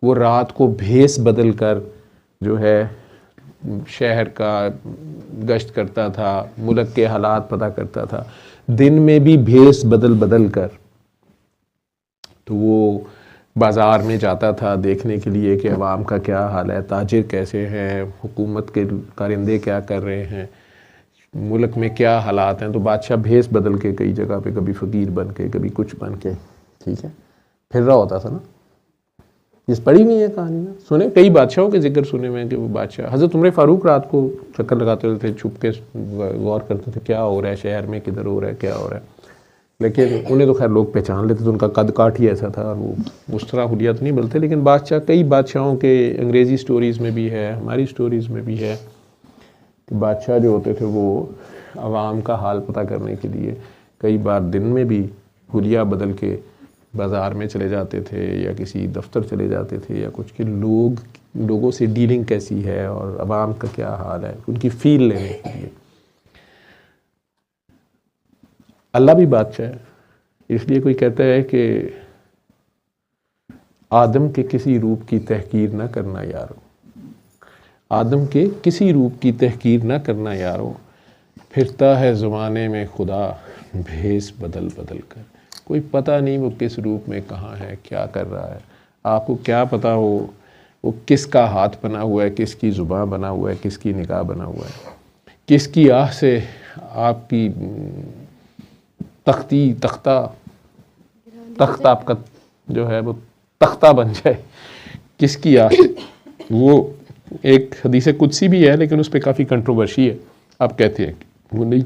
وہ رات کو بھیس بدل کر جو ہے شہر کا گشت کرتا تھا، ملک کے حالات پتہ کرتا تھا، دن میں بھی بھیس بدل بدل کر تو وہ بازار میں جاتا تھا دیکھنے کے لیے کہ عوام کا کیا حال ہے، تاجر کیسے ہیں، حکومت کے کارندے کیا کر رہے ہیں، ملک میں کیا حالات ہیں۔ تو بادشاہ بھیس بدل کے کئی جگہ پہ کبھی فقیر بن کے، کبھی کچھ بن کے، ٹھیک ہے، پھر رہا ہوتا تھا نا۔ جس پڑھی نہیں ہے کہانی نا، سنے کئی بادشاہوں کے ذکر سنے میں کہ وہ بادشاہ، حضرت عمر فاروق رات کو چکر لگاتے ہوتے تھے، چھپ کے غور کرتے تھے کیا ہو رہا ہے شہر میں، کدھر ہو رہا ہے، کیا ہو رہا ہے، لیکن انہیں تو خیر لوگ پہچان لیتے تھے، ان کا قد کاٹ ہی ایسا تھا اور وہ اس طرح حلیہ تو نہیں بولتے۔ لیکن بادشاہ، کئی بادشاہوں کے انگریزی سٹوریز میں بھی ہے، ہماری سٹوریز میں بھی ہے کہ بادشاہ جو ہوتے تھے وہ عوام کا حال پتہ کرنے کے لیے کئی بار دن میں بھی حلیہ بدل کے بازار میں چلے جاتے تھے یا کسی دفتر چلے جاتے تھے یا کچھ، کہ لوگوں سے ڈیلنگ کیسی ہے اور عوام کا کیا حال ہے، ان کی فیل لینے کے لیے۔ اللہ بھی بادشاہ ہے، اس لیے کوئی کہتا ہے کہ آدم کے کسی روپ کی تحقیر نہ کرنا یارو، آدم کے کسی روپ کی تحقیر نہ کرنا یارو، پھرتا ہے زمانے میں خدا بھیس بدل بدل کر۔ کوئی پتہ نہیں وہ کس روپ میں کہاں ہے، کیا کر رہا ہے، آپ کو کیا پتہ ہو وہ کس کا ہاتھ بنا ہوا ہے، کس کی زبان بنا ہوا ہے، کس کی نگاہ بنا ہوا ہے، کس کی آہ سے آپ کی تخت آپ کا جو ہے وہ تختہ بن جائے، کس کی آہ سے۔ وہ ایک حدیث قدسی بھی ہے لیکن اس پہ کافی کنٹروورشی ہے، آپ کہتے ہیں کہ وہ نہیں،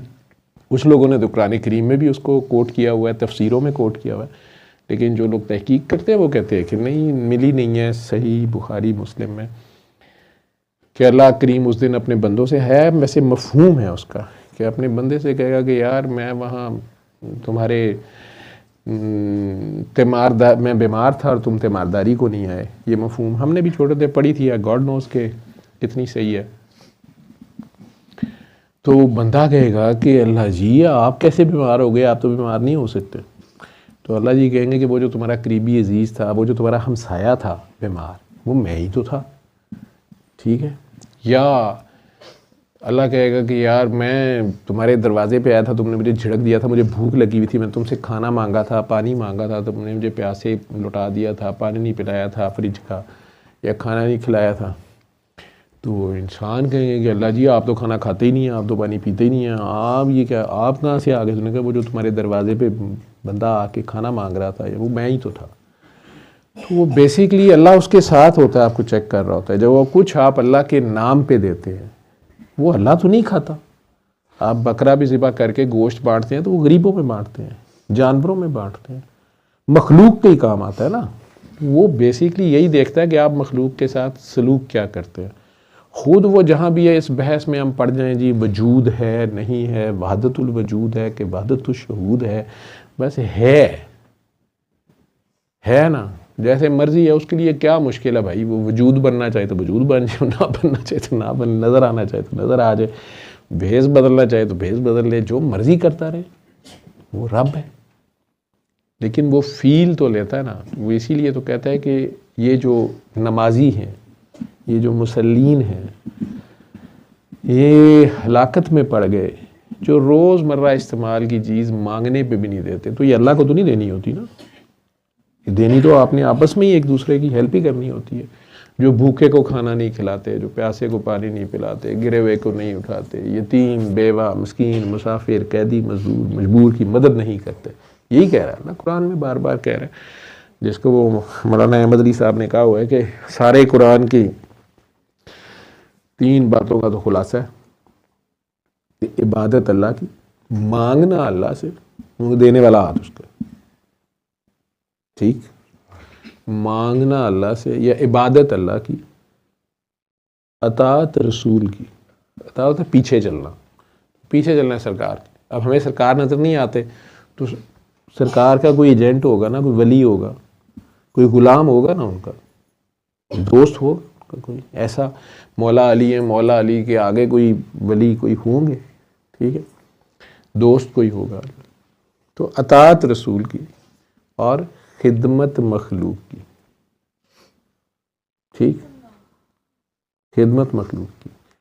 کچھ لوگوں نے تو قرآن کریم میں بھی اس کو کوٹ کیا ہوا ہے، تفسیروں میں کوٹ کیا ہوا ہے، لیکن جو لوگ تحقیق کرتے ہیں وہ کہتے ہیں کہ نہیں، ملی نہیں ہے صحیح بخاری مسلم میں کہ اللہ کریم اس دن اپنے بندوں سے، ہے ویسے مفہوم ہے اس کا کہ اپنے بندے سے کہے گا کہ یار میں وہاں تمہارے میں بیمار تھا اور تم تیمارداری کو نہیں آئے، یہ مفہوم ہم نے بھی چھوٹے تھے پڑھی تھی، یا گاڈ نوز کے کتنی صحیح ہے۔ تو بندہ کہے گا کہ اللہ جی آپ کیسے بیمار ہو گئے، آپ تو بیمار نہیں ہو سکتے۔ تو اللہ جی کہیں گے کہ وہ جو تمہارا قریبی عزیز تھا، وہ جو تمہارا ہمسایہ تھا بیمار، وہ میں ہی تو تھا، ٹھیک ہے۔ یا اللہ کہے گا کہ یار میں تمہارے دروازے پہ آیا تھا، تم نے مجھے جھڑک دیا تھا، مجھے بھوک لگی ہوئی تھی، میں تم سے کھانا مانگا تھا، پانی مانگا تھا، تم نے مجھے پیاسے لٹا دیا تھا، پانی نہیں پلایا تھا فریج کا، یا کھانا نہیں کھلایا تھا۔ تو انسان کہیں گے کہ اللہ جی آپ تو کھانا کھاتے ہی نہیں ہیں، آپ تو پانی پیتے ہی نہیں ہیں، آپ یہ کیا، آپ کہاں سے آگے؟ نے کہا وہ جو تمہارے دروازے پہ بندہ آ کے کھانا مانگ رہا تھا وہ میں ہی تو تھا۔ تو وہ بیسیکلی اللہ اس کے ساتھ ہوتا ہے، آپ کو چیک کر رہا ہوتا ہے۔ جب وہ کچھ آپ اللہ کے نام پہ دیتے ہیں، وہ اللہ تو نہیں کھاتا۔ آپ بکرا بھی ذبح کر کے گوشت بانٹتے ہیں تو وہ غریبوں میں بانٹتے ہیں، جانوروں میں بانٹتے ہیں، مخلوق کے ہی کام آتا ہے نا۔ وہ بیسیکلی یہی دیکھتا ہے کہ آپ مخلوق کے ساتھ سلوک کیا کرتے ہیں۔ خود وہ جہاں بھی ہے، اس بحث میں ہم پڑھ جائیں جی وجود ہے نہیں ہے، وحدت الوجود ہے کہ وحدت الشہود ہے، بس ہے نا، جیسے مرضی ہے، اس کے لیے کیا مشکل ہے بھائی؟ وہ وجود بننا چاہے تو وجود بن جائے، نہ بننا چاہے تو نہ بن، نظر آنا چاہے تو نظر آ جائے، بھیس بدلنا چاہے تو بھیس بدل لے، جو مرضی کرتا رہے، وہ رب ہے۔ لیکن وہ فیل تو لیتا ہے نا، وہ اسی لیے تو کہتا ہے کہ یہ جو نمازی ہیں، یہ جو مسلین ہیں، یہ ہلاکت میں پڑ گئے، جو روز مرہ استعمال کی چیز مانگنے پہ بھی نہیں دیتے۔ تو یہ اللہ کو تو نہیں دینی ہوتی نا، دینی تو آپ نے آپس میں ہی ایک دوسرے کی ہیلپ ہی کرنی ہوتی ہے۔ جو بھوکے کو کھانا نہیں کھلاتے، جو پیاسے کو پانی نہیں پلاتے، گرے ہوئے کو نہیں اٹھاتے، یتیم، بیوہ، مسکین، مسافر، قیدی، مزدور، مجبور کی مدد نہیں کرتے، یہی کہہ رہا ہے نا قرآن میں، بار بار کہہ رہا ہے، جس کو وہ مولانا احمد علی صاحب نے کہا ہوا ہے کہ سارے قرآن کی 3 باتوں کا تو خلاصہ ہے کہ عبادت اللہ کی، مانگنا اللہ سے، دینے والا ہاتھ اس کا، ٹھیک، مانگنا اللہ سے یا عبادت اللہ کی، اطاعت رسول کی، اطاعت پیچھے چلنا ہے سرکار کی۔ اب ہمیں سرکار نظر نہیں آتے تو سرکار کا کوئی ایجنٹ ہوگا نا، کوئی ولی ہوگا، کوئی غلام ہوگا نا، ان کا دوست ہوگا کوئی ایسا، مولا علی ہے، مولا علی کے آگے کوئی ولی کوئی ہوں گے، ٹھیک ہے، دوست کوئی ہوگا۔ تو اطاعت رسول کی اور خدمت مخلوق کی، ٹھیک، خدمت مخلوق کی.